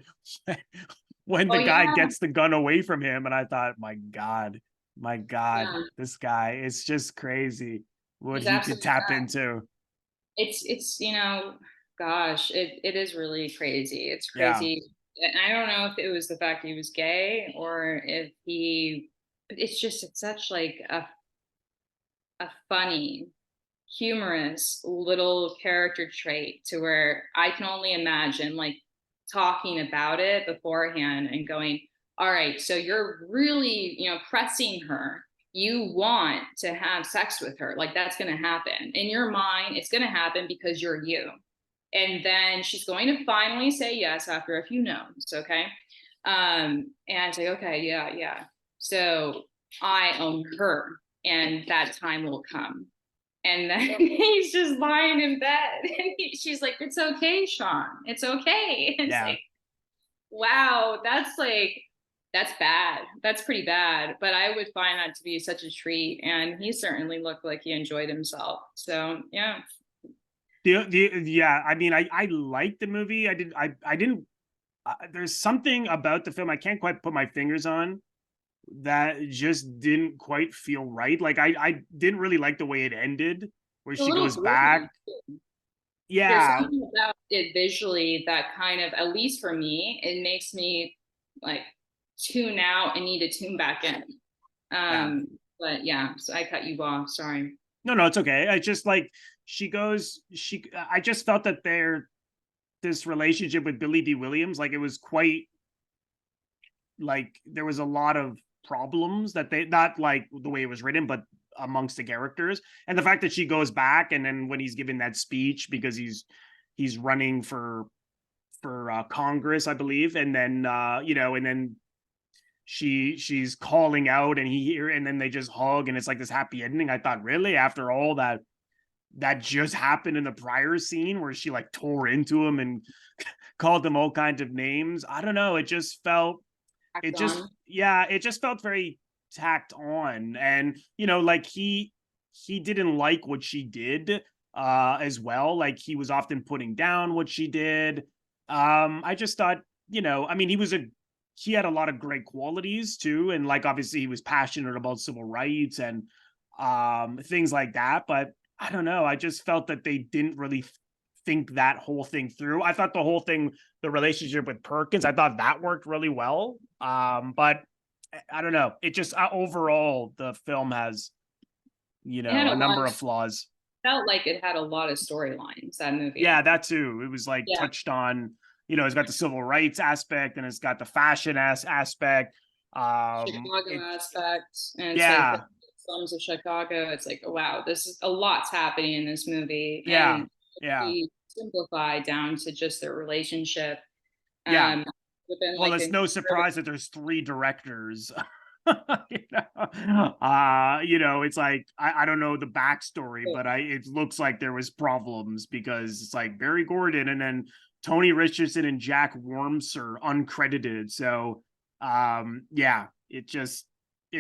when Oh the guy yeah. gets the gun away from him. And I thought, my God, Yeah. this guy is just crazy what He's he could absolutely tap nuts. into. It's gosh, it is really crazy. It's Yeah. crazy. And I don't know if it was the fact he was gay, or if he, it's such like a funny, humorous little character trait, to where I can only imagine like talking about it beforehand and going, all right, so you're really, pressing her you want to have sex with her. Like that's going to happen in your mind. It's going to happen because you're you. And then she's going to finally say yes after a few no's. Okay. And I say, okay, yeah, yeah. So I own her and that time will come. And then he's just lying in bed. And she's like, it's okay, Sean. It's okay. And it's Yeah. like, wow, that's bad. That's pretty bad. But I would find that to be such a treat. And he certainly looked like he enjoyed himself. So yeah. Yeah, I mean, I liked the movie. I didn't. There's something about the film I can't quite put my fingers on that just didn't quite feel right. Like I didn't really like the way it ended, where A she little goes back. gloomy. There's Yeah, something about it visually that kind of, at least for me, it makes me like tune out and need to tune back in. yeah. But yeah, so I cut you off. Sorry. No, no, it's okay. I just like she goes. I just felt that this relationship with Billy D. Williams, like it was quite like there was a lot of problems that they not like the way it was written, but amongst the characters. And the fact that she goes back and then when he's giving that speech because he's running for Congress, I believe, and then and then she's calling out and and then they just hug and it's like this happy ending. I thought, really, after all that just happened in the prior scene where she like tore into him and called them all kinds of names. I don't know. Act on. It just felt very tacked on. And, like he didn't like what she did as well. Like he was often putting down what she did. I just thought, I mean, he had a lot of great qualities too. And like, obviously he was passionate about civil rights and things like that. But I don't know. I just felt that they didn't really think that whole thing through. I thought the relationship with Perkins, I thought that worked really well. But I don't know. It just overall the film has, It had a a lot number of, of flaws. felt like it had a lot of storylines, that Yeah, movie. that too. It was like Yeah. touched on, it's got the civil rights aspect and it's got the fashion aspect. Chicago It aspect. And it's like the Yeah, slums of Chicago. It's like, wow, this is a lot's happening in this movie. yeah, And yeah, we simplify down to just their relationship. yeah. Um, within Well, like it's the no surprise that there's three directors. It's like I don't know the backstory, but it looks like there was problems because it's like Berry Gordy and then Tony Richardson and Jack Worms are uncredited. So yeah, it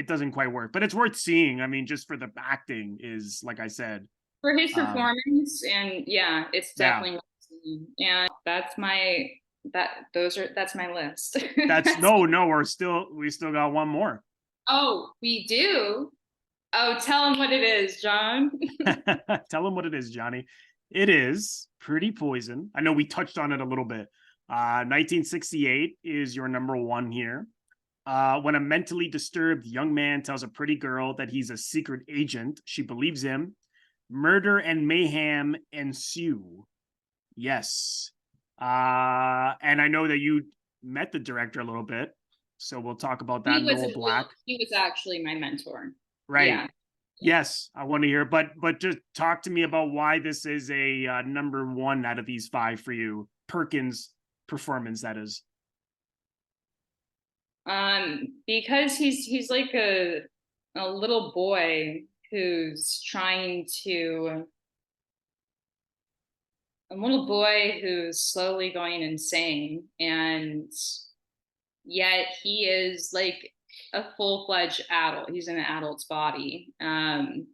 doesn't quite work. But it's worth seeing. I mean, just for the acting is like I said. for his Um, performance. And yeah, it's yeah. definitely, and that's my list. That's no, we still got one more. Oh, we do. Oh, tell him what it is, John. Tell him what it is, Johnny. It is Pretty Poison. I know we touched on it a little bit. 1968 is your number one here. When a mentally disturbed young man tells a pretty girl that he's a secret agent, she believes him. Murder and mayhem ensue. Yes. And I know that you met the director a little bit, so we'll talk about that. Noel Black. He was actually my mentor. Right. Yeah. Yes, I want to hear, but just talk to me about why this is a number one out of these five for you. Perkins performance, that is. Because he's like a little boy who's trying to a little boy who's slowly going insane, and yet he is like a full-fledged adult. He's in an adult's body. And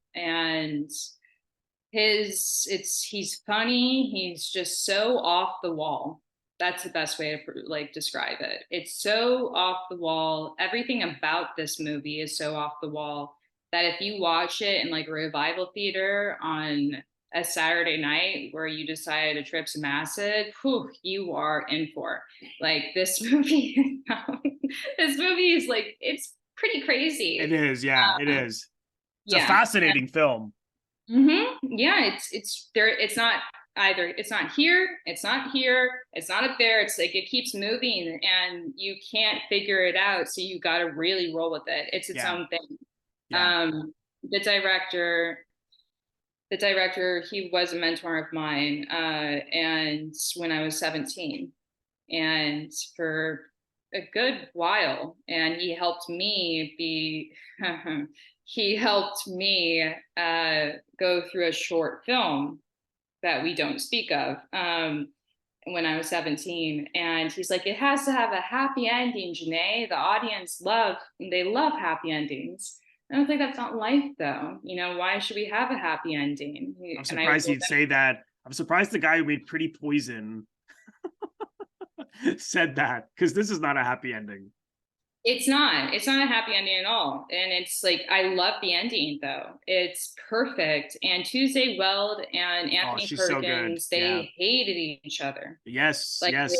he's funny. He's just so off the wall. That's the best way to like describe it. It's so off the wall. Everything about this movie is so off the wall that if you watch it in like a revival theater on a Saturday night where you decide to trip some acid, whew, you are in for. Like this movie, this movie is like, it's pretty crazy. It is, yeah, it is. It's a Yeah. fascinating film. Yeah, it's there. It's not either. It's not here. It's not here. It's not up there. It's like it keeps moving, and you can't figure it out. So you got to really roll with it. It's its Yeah. own thing. Yeah. The director, he was a mentor of mine, and when I was 17, and for a good while, and he helped me be, he helped me go through a short film that we don't speak of. When I was 17, and he's like, it has to have a happy ending, Janaé. The audience they love happy endings. I don't think that's not life, though. You know, why should we have a happy ending? I'm And I surprised he'd say that. I'm surprised the guy who made Pretty Poison said that, because this is not a happy ending. it's not. It's not a happy ending at all. And it's like, I love the ending, though. It's perfect. And Tuesday Weld and Oh, Anthony she's so good. Perkins, Yeah. they hated each other. Yes. Like Yes.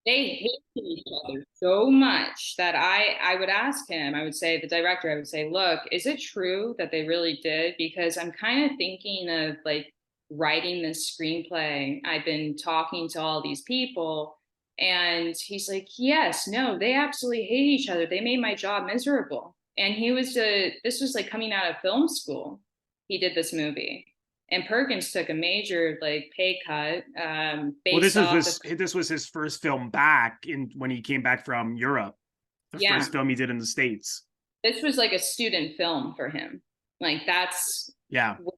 they hated each other so much that I would ask him, I would say, the director, I would say, look, is it true that they really did? Because I'm kind of thinking of like writing this screenplay. I've been talking to all these people, and he's like, yes, no, they absolutely hate each other. They made my job miserable. And this was like coming out of film school. He did this movie. And Perkins took a major like pay cut, Well, based off the, this was his first film back in when he came back from Europe. The yeah, first film he did in the States. this was like a student film for him. Like that's Yeah. what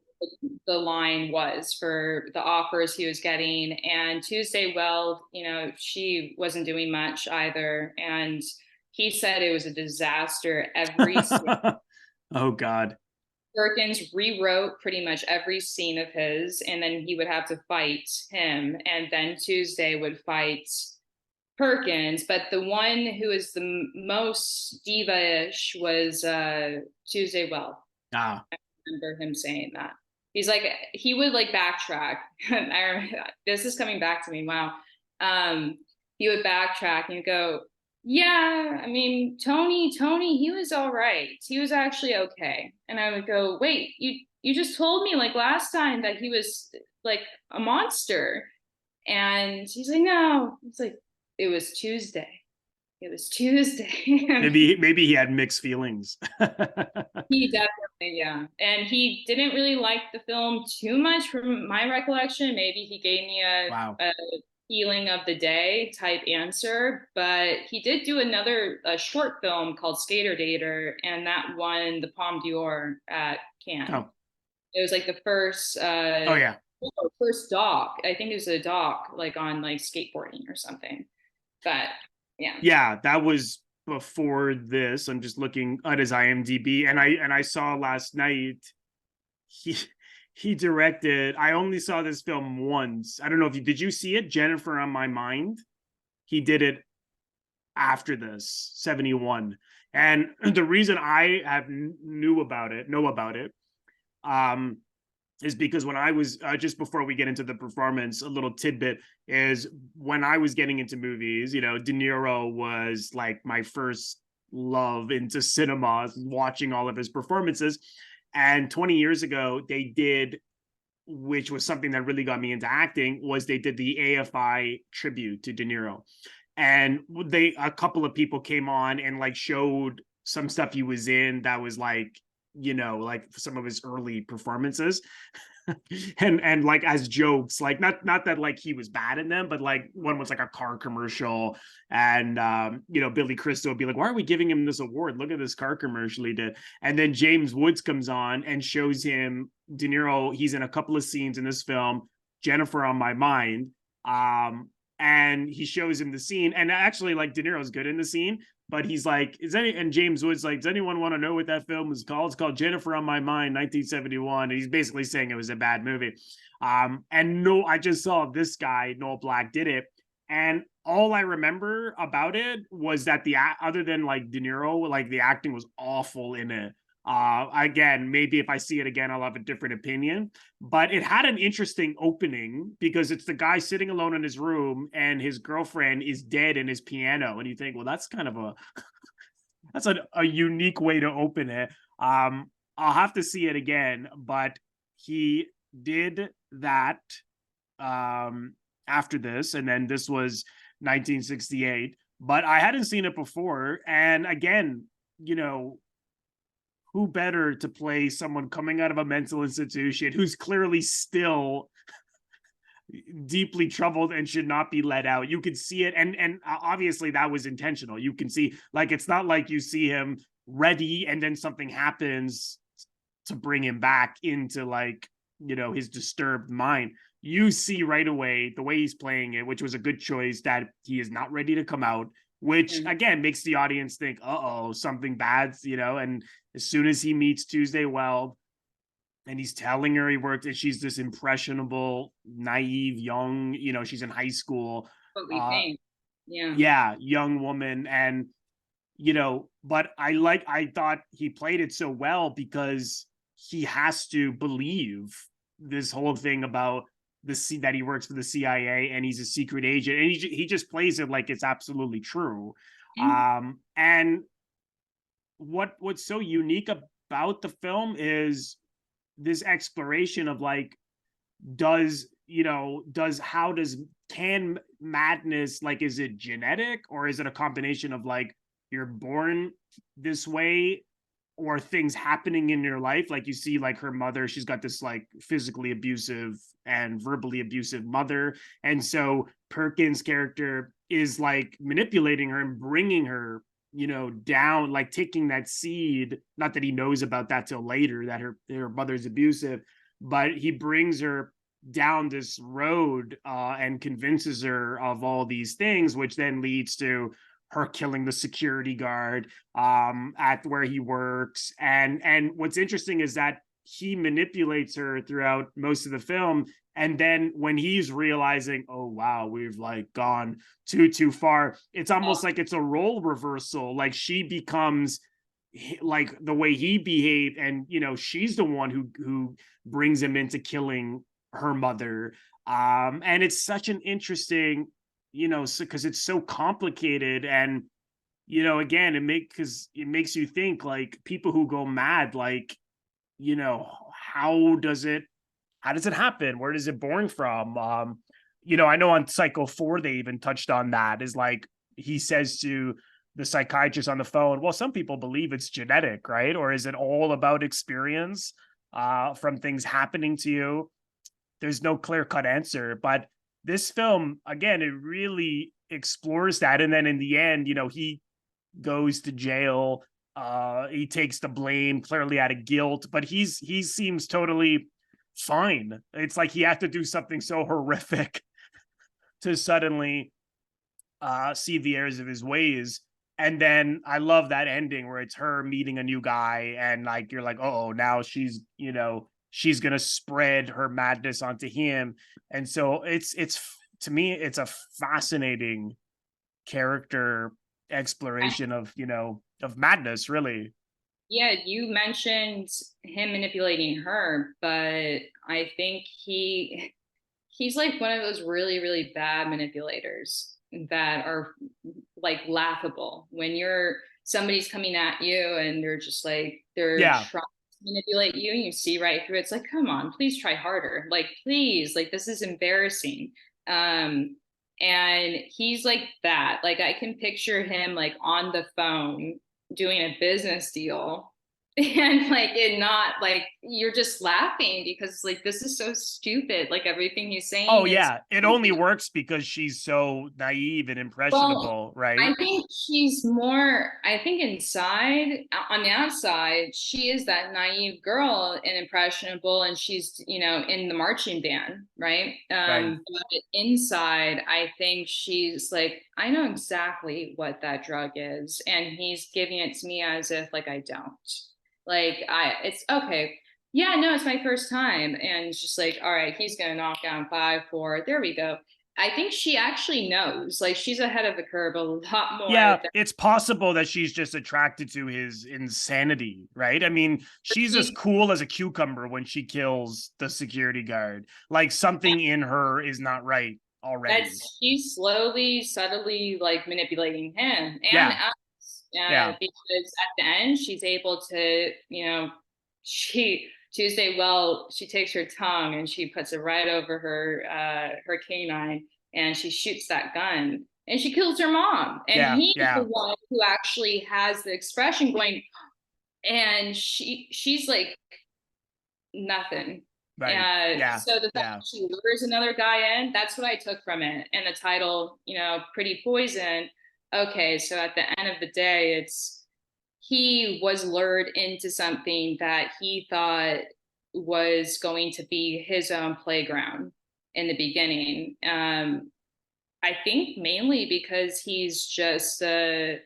the line was for the offers he was getting. And Tuesday Weld, you know, she wasn't doing much either. And he said it was a disaster every Oh God. Perkins rewrote pretty much every scene of his, and then he would have to fight him, and then Tuesday would fight Perkins. But the one who was the most diva-ish was Tuesday Weld. Ah. I remember him saying that. He's like, he would like backtrack. I remember, this is coming back to me. Wow. He would backtrack and go, yeah, I mean, Tony, he was all right. He was actually okay. And I would go, wait, you just told me like last time that he was like a monster. And he's like, no. It's like, it was Tuesday. It was Tuesday. Maybe he had mixed feelings. He definitely, yeah. And he didn't really like the film too much from my recollection. Maybe he gave me Wow. a feeling of the day type answer, but he did do a short film called Skater Dater, and that won the Palme d'Or at Cannes. Oh. It was like the first Oh yeah. first doc. I think it was a doc like on like skateboarding or something. But yeah. Yeah, that was before this. I'm just looking at his IMDb, and I saw last night he directed. I only saw this film once. I don't know if did you see it, Jennifer on My Mind? He did it after this, 71. And the reason I know about it, is because when I was just before we get into the performance, a little tidbit is when I was getting into movies, you know, De Niro was like my first love into cinema, watching all of his performances. And 20 years ago, they did, which was something that really got me into acting, was they did the AFI tribute to De Niro. And a couple of people came on and like showed some stuff he was in that was like, you know, like some of his early performances. and like as jokes, like not that like he was bad in them, but like one was like a car commercial, and you know, Billy Crystal would be like, why are we giving him this award? Look at this car commercial he did. And then James Woods comes on and shows him De Niro. He's in a couple of scenes in this film, Jennifer on My Mind. And he shows him the scene, and actually like De Niro's good in the scene, but he's like, and James Woods like, does anyone want to know what that film is called? It's called Jennifer on My Mind, 1971. And he's basically saying it was a bad movie. And no, I just saw this guy, Noel Black, did it. And all I remember about it was that other than like De Niro, like the acting was awful in it. Again, maybe if I see it again, I'll have a different opinion. But it had an interesting opening because it's the guy sitting alone in his room and his girlfriend is dead in his piano. And you think, well, that's kind of a unique way to open it. I'll have to see it again, but he did that after this, and then this was 1968. But I hadn't seen it before. And again, you know, who better to play someone coming out of a mental institution who's clearly still deeply troubled and should not be let out. You could see it, and obviously that was intentional. You can see, like, it's not like you see him ready and then something happens to bring him back into, like, you know, his disturbed mind. You see right away the way he's playing it, which was a good choice, that he is not ready to come out, which again makes the audience think, uh-oh, something bad's, you know. And as soon as he meets Tuesday Weld, and he's telling her he worked, and she's this impressionable, naive, young, you know, she's in high school. What we think. Yeah. Yeah, young woman. And, you know, but I thought he played it so well because he has to believe this whole thing about that he works for the CIA and he's a secret agent, and he just plays it like it's absolutely true. And what's so unique about the film is this exploration of, like, can madness, like, is it genetic, or is it a combination of, like, you're born this way, or things happening in your life? Like, you see, like, her mother, she's got this, like, physically abusive and verbally abusive mother, and so Perkins' character is, like, manipulating her and bringing her, you know, down, like, taking that seed, not that he knows about that till later, that her mother's abusive, but he brings her down this road and convinces her of all these things, which then leads to her killing the security guard at where he works. And what's interesting is that he manipulates her throughout most of the film, and then when he's realizing, oh wow, we've, like, gone too far, it's almost like it's a role reversal. Like, she becomes, like, the way he behaved, and, you know, she's the one who brings him into killing her mother. And it's such an interesting, you know, because it's so complicated. And, you know, again, because it makes you think, like, people who go mad, like, you know, how does it happen? Where does it born from? You know, I know on Psycho 4 they even touched on that. Is, like, he says to the psychiatrist on the phone, well, some people believe it's genetic, right? Or is it all about experience from things happening to you? There's no clear-cut answer, but this film, again, it really explores that. And then in the end, you know, he goes to jail. He takes the blame, clearly out of guilt, but he seems totally fine. It's like he had to do something so horrific to suddenly see the errors of his ways. And then I love that ending where it's her meeting a new guy, and, like, you're like, oh, now she's, you know, she's gonna spread her madness onto him. And so it's to me, it's a fascinating character exploration of, you know, of madness, really. Yeah, you mentioned him manipulating her, but I think he's like one of those really, really bad manipulators that are, like, laughable. When somebody's coming at you and they're just like, they're trying to manipulate you, and you see right through it. It's like, come on, please try harder. Like, please, like, this is embarrassing. And he's like that. Like, I can picture him, like, on the phone doing a business deal, and, like, it not, like, you're just laughing because, like, this is so stupid. Like, everything he's saying. Oh yeah, it only works because she's so naive and impressionable, right? I think I think inside, on the outside, she is that naive girl and impressionable, and she's, you know, in the marching band, right? Right. But inside, I think she's like, I know exactly what that drug is, and he's giving it to me as if, like, I don't. Like, it's okay. Yeah, no, it's my first time. And it's just like, all right, he's going to knock down 5, 4. There we go. I think she actually knows, like, she's ahead of the curve a lot more. Yeah, it's possible that she's just attracted to his insanity, right? I mean, she's as cool as a cucumber when she kills the security guard. Like, something in her is not right already. She's slowly, subtly, like, manipulating him and Yeah. us, because at the end she's able to, you know, Tuesday, well, she takes her tongue and she puts it right over her canine, and she shoots that gun and she kills her mom. And he's the one who actually has the expression going, and she's like nothing. Right. Yeah. So the fact Yeah. that she lures another guy in, that's what I took from it. And the title, Pretty Poison. Okay, so at the end of the day, it's he was lured into something that he thought was going to be his own playground in the beginning. I think mainly because he's just an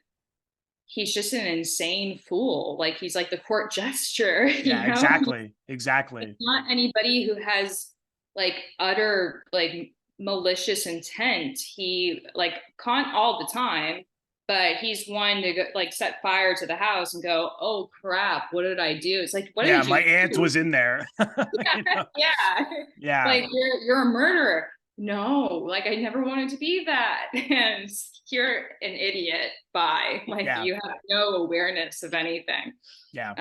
insane fool. Like he's like the court jester, Yeah. Exactly. Exactly. It's not anybody who has like utter like malicious intent. He like can't all the time, but he's one to go, like set fire to the house and go, "Oh crap, what did I do?" It's like, what Yeah. did you My aunt do? was in there. You know? Yeah. Yeah. Like you're a murderer. No, like I never wanted to be that. And you're an idiot. Bye. Like Yeah. you have no awareness of anything. Yeah.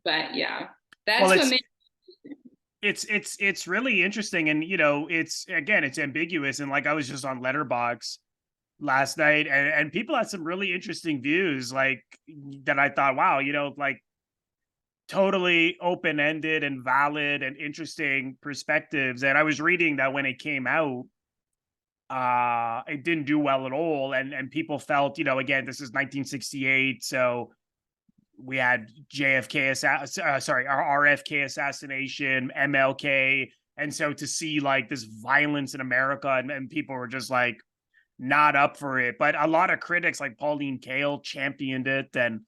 But yeah, Well, that's what made it's really interesting, and it's again, it's ambiguous, and like I was just on Letterbox last night, and people had some really interesting views, like that I thought, wow, like totally open-ended and valid and interesting perspectives. And I was reading that when it came out, it didn't do well at all, and people felt, again, this is 1968, so we had RFK assassination, MLK, and so to see like this violence in America, and people were just like not up for it. But a lot of critics like Pauline Kael championed it, and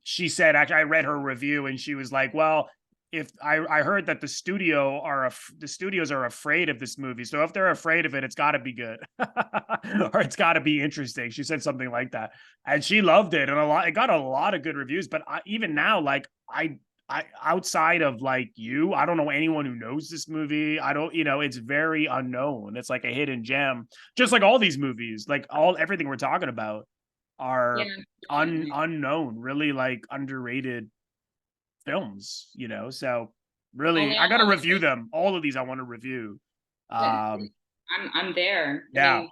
she said, actually, I read her review, and she was like, well, if I heard that the studios are afraid of this movie, so if they're afraid of it, it's got to be good or it's got to be interesting. She said something like that, and she loved it, and it got a lot of good reviews. But even now, like I outside of like I don't know anyone who knows this movie. I don't, it's very unknown. It's like a hidden gem, just like all these movies, like everything we're talking about are unknown, really like underrated films, so really I got to review them. All of these I want to review. I'm there. Yeah. I mean,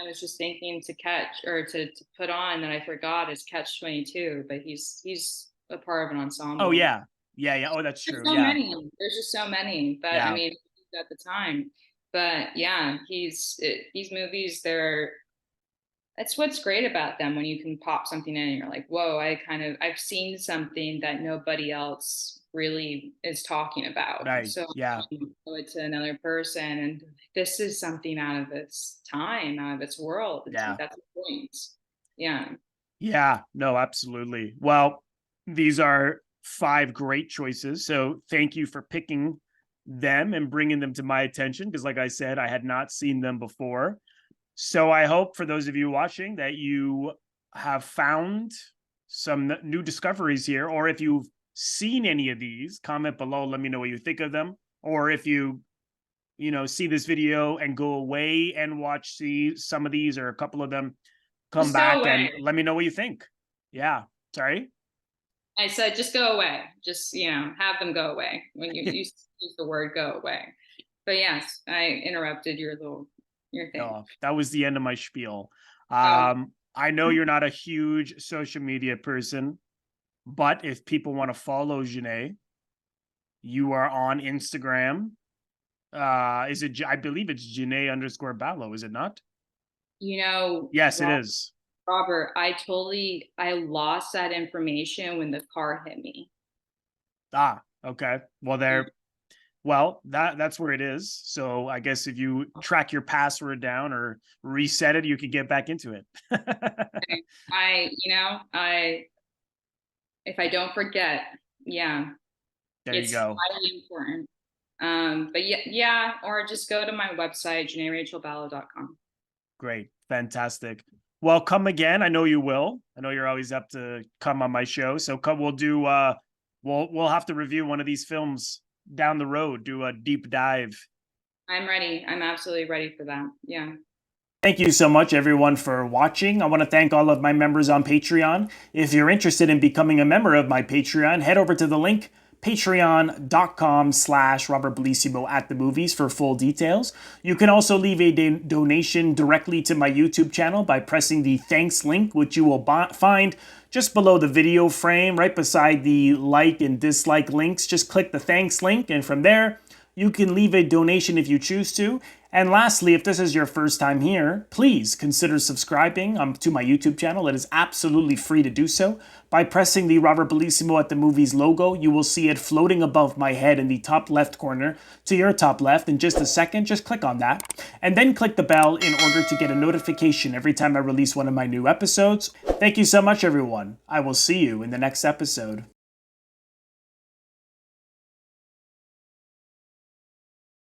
I was just thinking to catch or to put on that I forgot is Catch 22, but he's a part of an ensemble. Oh yeah. Oh, that's true. There's so many. There's just so many. But yeah. I mean, at the time. But yeah, these movies, that's what's great about them, when you can pop something in and you're like, whoa, I've seen something that nobody else really is talking about. Right. So yeah, I show it to another person, and this is something out of its time, out of its world. Yeah. That's the point. Yeah. Yeah, no, absolutely. Well, these are 5 great choices. So thank you for picking them and bringing them to my attention, because like I said, I had not seen them before. So I hope for those of you watching that you have found some new discoveries here, or if you've seen any of these, comment below, let me know what you think of them. Or if you see this video and go away and see some of these or a couple of them, come back and let me know what you think. Yeah. Sorry? I said, just go away. Just, have them go away when you use the word go away. But yes, I interrupted your thing. No, that was the end of my spiel. I know you're not a huge social media person, but if people want to follow Janaé, you are on Instagram. Is it? I believe it's Janaé _Ballot. Is it not? Yes, it is. Robert, I lost that information when the car hit me. Ah, okay. Well, Well, that's where it is. So I guess if you track your password down or reset it, you can get back into it. If I don't forget, yeah. There you go. It's highly important. But yeah, or just go to my website, JanaéRachelBallot.com. Great. Fantastic. Well, come again. I know you will. I know you're always up to come on my show. So we'll do, we'll have to review one of these films down the road, do a deep dive. I'm ready. I'm absolutely ready for that. Yeah. Thank you so much, everyone, for watching. I want to thank all of my members on Patreon. If you're interested in becoming a member of my Patreon, head over to the link patreon.com/Robert Bellissimo at the movies for full details. You can also leave a donation directly to my YouTube channel by pressing the thanks link, which you will find just below the video frame, right beside the like and dislike links. Just click the thanks link, and from there, you can leave a donation if you choose to. And lastly, if this is your first time here, please consider subscribing to my YouTube channel. It is absolutely free to do so. By pressing the Robert Bellissimo at the Movies logo, you will see it floating above my head in the top left corner to your top left. In just a second, just click on that. And then click the bell in order to get a notification every time I release one of my new episodes. Thank you so much, everyone. I will see you in the next episode.